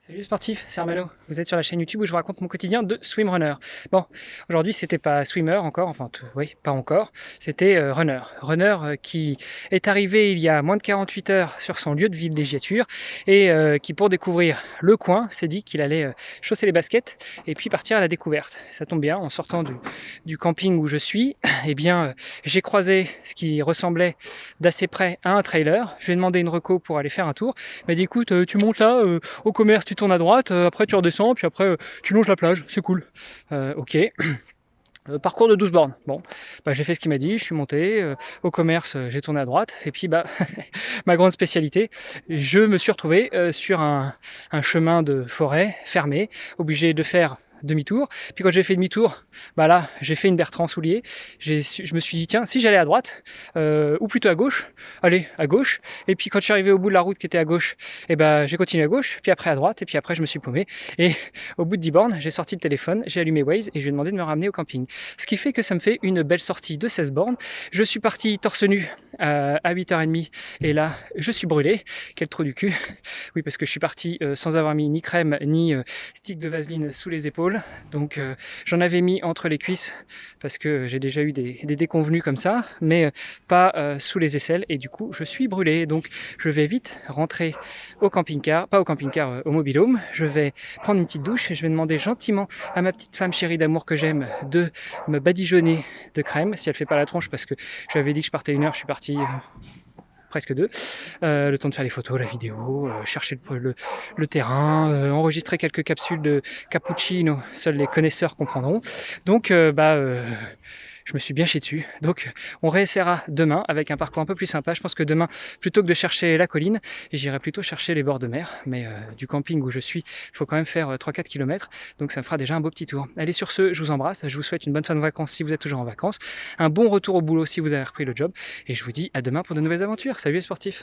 Salut les sportifs, c'est Armano. Vous êtes sur la chaîne YouTube où je vous raconte mon quotidien de swimrunner. Bon, aujourd'hui c'était pas swimmer encore, enfin oui, pas encore, c'était runner. Runner qui est arrivé il y a moins de 48 heures sur son lieu de villégiature et qui pour découvrir le coin s'est dit qu'il allait chausser les baskets et puis partir à la découverte. Ça tombe bien, en sortant du camping où je suis, eh bien j'ai croisé ce qui ressemblait d'assez près à un trailer. Je lui ai demandé une reco pour aller faire un tour. Il m'a dit écoute, tu montes là, au commerce, tu tournes à droite, après tu redescends, puis après tu longes la plage, c'est cool. Ok. Parcours de 12 bornes. Bon, bah, j'ai fait ce qu'il m'a dit, je suis monté, au commerce, j'ai tourné à droite, et puis bah, ma grande spécialité, je me suis retrouvé sur un chemin de forêt fermé, obligé de faire demi-tour. Puis quand j'ai fait demi-tour, bah là, j'ai fait une Bertrand Soulier. Je me suis dit, tiens, si j'allais à droite, ou plutôt à gauche, allez, à gauche. Et puis quand je suis arrivé au bout de la route qui était à gauche, et ben j'ai continué à gauche, puis après à droite, et puis après je me suis paumé. Et au bout de 10 bornes, j'ai sorti le téléphone, j'ai allumé Waze et je lui ai demandé de me ramener au camping. Ce qui fait que ça me fait une belle sortie de 16 bornes. Je suis parti torse nu à 8h30 et là, je suis brûlé. Quel trou du cul. Oui, parce que je suis parti sans avoir mis ni crème ni stick de vaseline sous les épaules. Donc j'en avais mis entre les cuisses parce que j'ai déjà eu des déconvenus comme ça, mais pas sous les aisselles et du coup je suis brûlé. Donc je vais vite rentrer au camping-car, pas au camping-car, au mobil-home. Je vais prendre une petite douche et je vais demander gentiment à ma petite femme chérie d'amour que j'aime de me badigeonner de crème si elle fait pas la tronche parce que je lui avais dit que je partais 1 heure, je suis parti presque deux. Le temps de faire les photos, la vidéo, chercher le terrain, enregistrer quelques capsules de cappuccino, seuls les connaisseurs comprendront. Donc je me suis bien chié dessus. Donc on réessaiera demain avec un parcours un peu plus sympa. Je pense que demain, plutôt que de chercher la colline, j'irai plutôt chercher les bords de mer. Mais du camping où je suis, il faut quand même faire 3-4 km. Donc ça me fera déjà un beau petit tour. Allez, sur ce, je vous embrasse. Je vous souhaite une bonne fin de vacances si vous êtes toujours en vacances. Un bon retour au boulot si vous avez repris le job. Et je vous dis à demain pour de nouvelles aventures. Salut les sportifs!